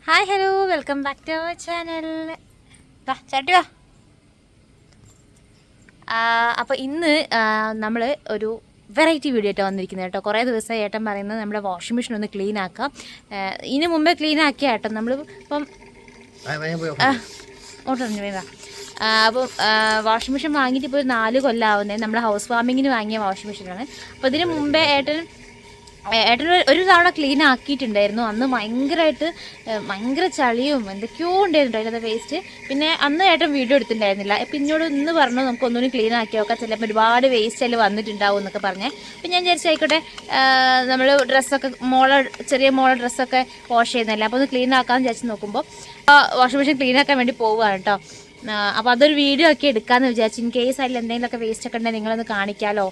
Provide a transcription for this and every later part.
Hi hello welcome back to our channel. ചാട്ടി വാ. അപ്പോൾ ഇന്ന് നമ്മൾ ഒരു വെറൈറ്റി വീഡിയോ ആയിട്ട് വന്നിരിക്കുന്നത് കേട്ടോ. കുറേ ദിവസമായി ഏട്ടൻ പറയുന്നത് നമ്മുടെ വാഷിംഗ് മെഷീൻ ഒന്ന് ക്ലീൻ ആക്കാം. ഇതിന് മുമ്പേ ക്ലീൻ ആക്കിയ ഏട്ടൻ നമ്മൾ ഇപ്പം ഓട്ടറിഞ്ഞു വേണ്ട. അപ്പം വാഷിംഗ് മെഷീൻ വാങ്ങിയിട്ട് ഇപ്പോൾ ഒരു 4 കൊല്ലമാവുന്നത്. നമ്മൾ ഹൗസ് വാമിങ്ങിന് വാങ്ങിയ വാഷിംഗ് മെഷീനാണ്. അപ്പോൾ ഇതിന് മുമ്പേ ഏട്ടൻ ഒരു തവണ ക്ലീൻ ആക്കിയിട്ടുണ്ടായിരുന്നു. അന്ന് ഭയങ്കര ചളിയും എന്തൊക്കെയോ ഉണ്ടായിരുന്നു അതിനകത്ത് വേസ്റ്റ്. പിന്നെ അന്ന് ഏട്ടൻ വീഡിയോ എടുത്തിട്ടുണ്ടായിരുന്നില്ല. അപ്പം എന്നോട് ഇന്ന് പറഞ്ഞു നമുക്ക് ഒന്നുകൂടി ക്ലീൻ ആക്കി നോക്കാം, ചിലപ്പോൾ ഒരുപാട് വേസ്റ്റ് അതിൽ വന്നിട്ടുണ്ടാവും എന്നൊക്കെ പറഞ്ഞേ. അപ്പം ഞാൻ വിചാരിച്ചായിക്കോട്ടെ, നമ്മൾ ഡ്രസ്സൊക്കെ ചെറിയ മോളെ ഡ്രസ്സൊക്കെ വാഷ് ചെയ്യുന്നില്ല, അപ്പോൾ ഒന്ന് ക്ലീൻ ആക്കാമെന്ന് വിചാരിച്ച് നോക്കുമ്പോൾ വാഷിംഗ് മെഷീൻ ക്ലീൻ ആക്കാൻ വേണ്ടി പോവുകയാണ് കേട്ടോ. അപ്പോൾ അതൊരു വീഡിയോ ഒക്കെ എടുക്കാമെന്ന് വിചാരിച്ചു. ഇൻ കേസ് അതിൽ എന്തെങ്കിലുമൊക്കെ വേസ്റ്റ് ഒക്കെ ഉണ്ടെങ്കിൽ നിങ്ങളൊന്ന് കാണിക്കാമല്ലോ.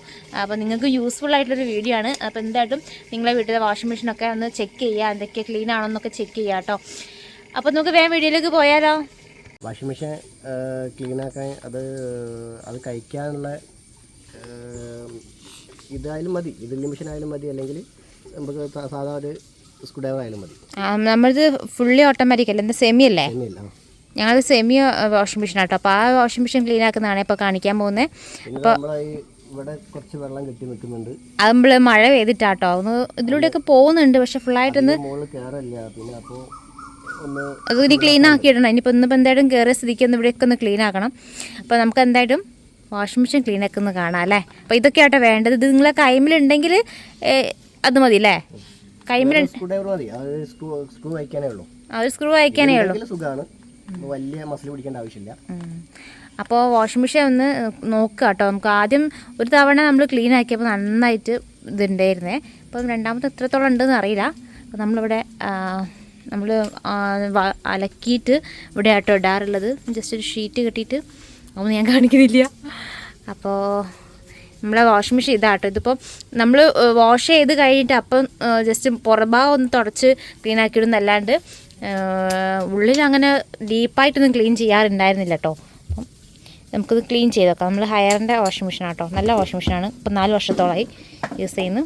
അപ്പോൾ നിങ്ങൾക്ക് യൂസ്ഫുൾ ആയിട്ടുള്ളൊരു വീഡിയോ ആണ്. അപ്പോൾ എന്തായിട്ടും നിങ്ങളെ വീട്ടിലെ വാഷിംഗ് മെഷീനൊക്കെ ഒന്ന് ചെക്ക് ചെയ്യുക, എന്തൊക്കെ ക്ലീൻ ആണോ എന്നൊക്കെ ചെക്ക് ചെയ്യുക കേട്ടോ. അപ്പോൾ നമുക്ക് വേഗം വീഡിയോയിലേക്ക് പോയാലോ. വാഷിംഗ് മെഷീൻ ക്ലീനാക്കാൻ അത് കഴിക്കാനുള്ള ഇതായാലും മതി, ഡ്രില്ലിംഗ് മെഷീൻ ആയാലും മതി, അല്ലെങ്കിൽ നമുക്ക് സാധാ ഒരു സ്ക്രൂ ഡ്രൈവർ ആയാലും മതി. നമ്മളത് ഫുള്ളി ഓട്ടോമാറ്റിക് അല്ല, എന്താ സെമി അല്ലേ? ഞങ്ങൾ സെമി വാഷിംഗ് മെഷീൻ ആട്ടോ. അപ്പോൾ ആ വാഷിംഗ് മെഷീൻ ക്ലീൻ ആക്കുന്നതാണ് ഇപ്പോൾ കാണിക്കാൻ പോകുന്നത്. അപ്പോൾ ഇവിടെ കുറച്ച് വെള്ളം കെട്ടി നിൽക്കുന്നുണ്ട്. അത് നമ്മൾ മഴ പെയ്തിട്ടാട്ടോ ഒന്ന് ഇതിലൂടെയൊക്കെ പോകുന്നുണ്ട്, പക്ഷെ ഫുള്ളായിട്ടൊന്ന് പിന്നെ അപ്പോൾ അത് ഇനി ക്ലീൻ ആക്കിയിടണം. ഇനിയിപ്പോൾ ഇന്നിപ്പോൾ എന്തായാലും കയറിയ സ്ഥിതിക്ക് ഒന്ന് ഇവിടെയൊക്കെ ഒന്ന് ക്ലീൻ ആക്കണം. അപ്പോൾ നമുക്ക് എന്തായാലും വാഷിംഗ് മെഷീൻ ക്ലീൻ ആക്കുന്ന കാണാം അല്ലേ. അപ്പോൾ ഇതൊക്കെ ആട്ടോ വേണ്ടത്. ഇത് നിങ്ങളെ കൈമിലുണ്ടെങ്കിൽ അത് മതി അല്ലേ? കൈമിൽ അത് സ്ക്രൂ അയക്കാനേ ഉള്ളൂ. സുഖമാണ്, വലിയ മസിൽ പിടിക്കേണ്ട ആവശ്യമില്ല. അപ്പോൾ വാഷിംഗ് മെഷീൻ ഒന്ന് നോക്കുക കേട്ടോ. നമുക്ക് ആദ്യം ഒരു തവണ നമ്മൾ ക്ലീൻ ആക്കിയപ്പോൾ നന്നായിട്ട് ഇതുണ്ടായിരുന്നേ. അപ്പം രണ്ടാമത്തെ എത്രത്തോളം ഉണ്ടെന്ന് അറിയില്ല. അപ്പോൾ നമ്മൾ അലക്കിയിട്ട് ഇവിടെ ആട്ടോ ഇടാറുള്ളത്. ജസ്റ്റ് ഒരു ഷീറ്റ് കെട്ടിയിട്ട് അതൊന്നും ഞാൻ കാണിക്കുന്നില്ല. അപ്പോൾ നമ്മളെ വാഷിംഗ് മെഷീൻ ഇതാട്ടോ. ഇതിപ്പോൾ നമ്മൾ വാഷ് ചെയ്ത് കഴിഞ്ഞിട്ട് അപ്പം ജസ്റ്റ് പുറഭാഗം ഒന്ന് തുടച്ച് ക്ലീൻ ആക്കിയിടുന്നല്ലാണ്ട് ഉള്ളിൽ അങ്ങനെ ഡീപ്പായിട്ടൊന്നും ക്ലീൻ ചെയ്യാറുണ്ടായിരുന്നില്ല കേട്ടോ. അപ്പം നമുക്കിത് ക്ലീൻ ചെയ്ത് നോക്കാം. നമ്മൾ ഹയറിൻ്റെ വാഷിംഗ് മെഷീനാണ് കേട്ടോ. നല്ല വാഷിംഗ് മെഷീനാണ്. ഇപ്പം 4 വർഷത്തോളമായി യൂസ് ചെയ്യുന്നു.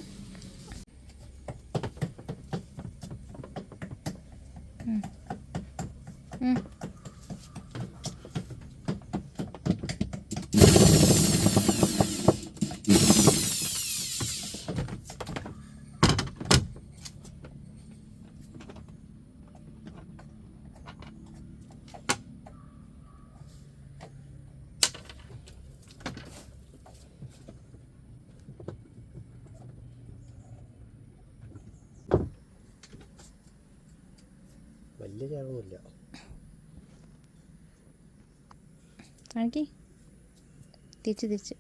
വലിയ ചേർന്നില്ല കാണിക്ക്. തിരിച്ച്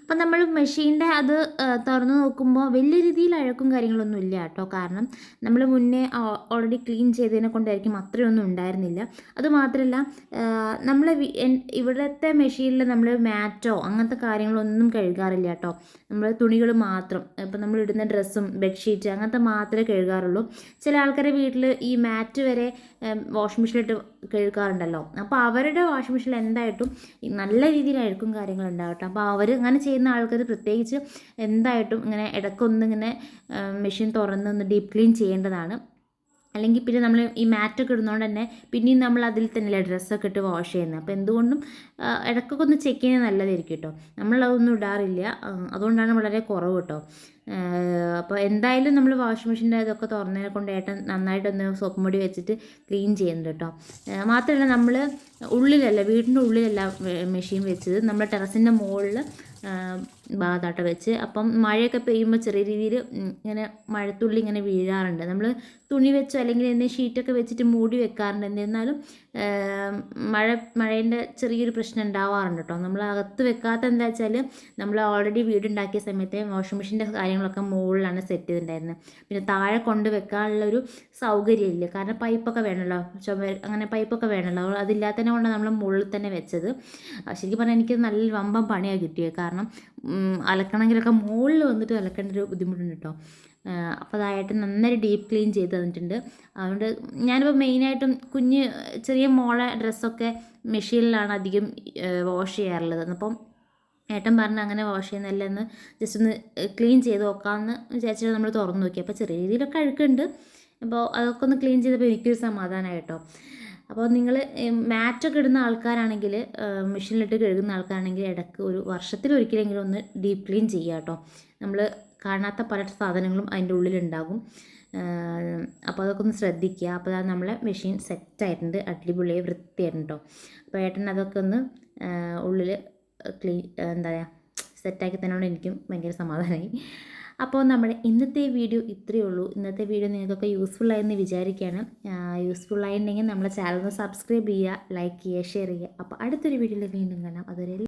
അപ്പം നമ്മൾ മെഷീൻ്റെ അത് തുറന്ന് നോക്കുമ്പോൾ വലിയ രീതിയിൽ അഴുക്കും കാര്യങ്ങളൊന്നും ഇല്ല കേട്ടോ. കാരണം നമ്മൾ മുന്നേ ഓൾറെഡി ക്ലീൻ ചെയ്തതിനെ കൊണ്ടായിരിക്കും അത്രയൊന്നും ഉണ്ടായിരുന്നില്ല. അതുമാത്രമല്ല നമ്മൾ ഇവിടുത്തെ മെഷീനിൽ നമ്മൾ മാറ്റോ അങ്ങനത്തെ കാര്യങ്ങളൊന്നും കഴുകാറില്ല കേട്ടോ. നമ്മൾ തുണികൾ മാത്രം, ഇപ്പം നമ്മൾ ഇടുന്ന ഡ്രസ്സും ബെഡ്ഷീറ്റ് അങ്ങനത്തെ മാത്രമേ കഴുകാറുള്ളൂ. ചില ആൾക്കാരുടെ വീട്ടിൽ ഈ മാറ്റ് വരെ വാഷിംഗ് മെഷീനിലിട്ട് കഴുകാറുണ്ടല്ലോ. അപ്പോൾ അവരുടെ വാഷിംഗ് മെഷീനിൽ എന്തായിട്ടും നല്ല രീതിയിൽ അഴുക്കും കാര്യങ്ങളുണ്ടാവും കേട്ടോ. അപ്പോൾ അവർ അങ്ങനെ ചെയ്യുന്ന ആൾക്കാർ പ്രത്യേകിച്ച് എന്തായിട്ടും ഇങ്ങനെ ഇടയ്ക്കൊന്നിങ്ങനെ മെഷീൻ തുറന്നൊന്ന് ഡീപ്പ് ക്ലീൻ ചെയ്യേണ്ടതാണ്. അല്ലെങ്കിൽ പിന്നെ നമ്മൾ ഈ മാറ്റൊക്കെ ഇടുന്നതുകൊണ്ട് തന്നെ പിന്നെയും നമ്മൾ അതിൽ തന്നെയല്ലേ ഡ്രസ്സൊക്കെ ഇട്ട് വാഷ് ചെയ്യുന്നത്. അപ്പോൾ എന്തുകൊണ്ടും ഇടയ്ക്കൊക്കെ ഒന്ന് ചെക്ക് ചെയ്യുന്നത് നല്ലതായിരിക്കും കേട്ടോ. നമ്മളതൊന്നും ഇടാറില്ല, അതുകൊണ്ടാണ് വളരെ കുറവ് കേട്ടോ. അപ്പോൾ എന്തായാലും നമ്മൾ വാഷിംഗ് മെഷീൻ്റെ ഇതൊക്കെ തുറന്നതിനെ കൊണ്ട് ഏട്ടൻ നന്നായിട്ടൊന്ന് സോപ്പ് പൊടി വെച്ചിട്ട് ക്ലീൻ ചെയ്യുന്നുണ്ട് കേട്ടോ. മാത്രമല്ല നമ്മൾ ഉള്ളിലല്ല, വീടിൻ്റെ ഉള്ളിലല്ല മെഷീൻ വെച്ചത്, നമ്മൾ ടെറസിൻ്റെ മുകളിൽ ഭാഗത്താട്ട വെച്ച്. അപ്പം മഴയൊക്കെ പെയ്യുമ്പോൾ ചെറിയ രീതിയിൽ ഇങ്ങനെ മഴത്തുള്ളി ഇങ്ങനെ വീഴാറുണ്ട്. നമ്മൾ തുണി വെച്ചോ അല്ലെങ്കിൽ എന്തെങ്കിലും ഷീറ്റൊക്കെ വെച്ചിട്ട് മൂടി വെക്കാറുണ്ട്. എന്നിരുന്നാലും മഴേൻ്റെ ചെറിയൊരു പ്രശ്നം ഉണ്ടാവാറുണ്ട് കേട്ടോ. നമ്മൾ അകത്ത് വെക്കാത്ത എന്താ വെച്ചാൽ നമ്മൾ ഓൾറെഡി വീടുണ്ടാക്കിയ സമയത്ത് വാഷിംഗ് മെഷീൻ്റെ കാര്യങ്ങളൊക്കെ മുകളിലാണ് സെറ്റ് ചെയ്തിട്ടുണ്ടായിരുന്നത്. പിന്നെ താഴെ കൊണ്ട് വെക്കാനുള്ളൊരു സൗകര്യമില്ല, കാരണം പൈപ്പൊക്കെ വേണമല്ലോ, അങ്ങനെ പൈപ്പൊക്കെ വേണമല്ലോ. അതില്ലാത്തതിനെ കൊണ്ടാണ് നമ്മൾ മുകളിൽ തന്നെ വെച്ചത്. ശരിക്കും പറഞ്ഞാൽ എനിക്ക് നല്ല വമ്പം പണിയാണ് കിട്ടിയത്, കാരണം അലക്കണമെങ്കിലൊക്കെ മുകളിൽ വന്നിട്ട് അലക്കേണ്ട ഒരു ബുദ്ധിമുട്ടുണ്ട് കേട്ടോ. അപ്പോൾ അതായിട്ട് നന്നായി ഡീപ്പ് ക്ലീൻ ചെയ്ത് തന്നിട്ടുണ്ട്. അതുകൊണ്ട് ഞാനിപ്പോൾ മെയിനായിട്ടും ചെറിയ മോളെ ഡ്രസ്സൊക്കെ മെഷീനിലാണ് അധികം വാഷ് ചെയ്യാറുള്ളത്. അപ്പം ഏട്ടൻ പറഞ്ഞ് അങ്ങനെ വാഷ് ചെയ്യുന്നതല്ല, എന്ന് ജസ്റ്റ് ഒന്ന് ക്ലീൻ ചെയ്ത് നോക്കാമെന്ന് വിചാരിച്ചിട്ട് നമ്മൾ തുറന്ന് നോക്കി. അപ്പോൾ ചെറിയ രീതിയിലൊക്കെ അഴുക്കുണ്ട്. അപ്പോൾ അതൊക്കെ ഒന്ന് ക്ലീൻ ചെയ്തപ്പോൾ എനിക്കൊരു സമാധാനമായി കേട്ടോ. അപ്പോൾ നിങ്ങൾ മാറ്റൊക്കെ ഇടുന്ന ആൾക്കാരാണെങ്കിൽ, മെഷീനിലിട്ട് കഴുകുന്ന ആൾക്കാരാണെങ്കിൽ ഇടയ്ക്ക് ഒരു വർഷത്തിലൊരിക്കലെങ്കിലും ഒന്ന് ഡീപ്പ് ക്ലീൻ ചെയ്യുക കേട്ടോ. നമ്മൾ കാണാത്ത പല സാധനങ്ങളും അതിൻ്റെ ഉള്ളിലുണ്ടാകും. അപ്പോൾ അതൊക്കെ ഒന്ന് ശ്രദ്ധിക്കുക. അപ്പോൾ അത് നമ്മളെ മെഷീൻ സെറ്റായിട്ടുണ്ട്, അടിപൊളിയായി വൃത്തിയായിട്ടുണ്ട് കേട്ടോ. അപ്പോൾ ഏട്ടൻ അതൊക്കെ ഒന്ന് ഉള്ളിൽ എന്താ പറയുക സെറ്റാക്കി തന്നോണ്ട് എനിക്കും ഭയങ്കര സമാധാനമായി. അപ്പോൾ നമ്മുടെ ഇന്നത്തെ വീഡിയോ ഇത്രയേ ഉള്ളൂ. ഇന്നത്തെ വീഡിയോ നിങ്ങൾക്കൊക്കെ യൂസ്ഫുള്ളായെന്ന് വിചാരിക്കുകയാണ്. യൂസ്ഫുള്ളായിട്ടുണ്ടെങ്കിൽ നമ്മളെ ചാനൽ ഒന്ന് സബ്സ്ക്രൈബ് ചെയ്യുക, ലൈക്ക് ചെയ്യുക, ഷെയർ ചെയ്യുക. അപ്പോൾ അടുത്തൊരു വീഡിയോയിൽ വീണ്ടും കാണാം. അതുവരെ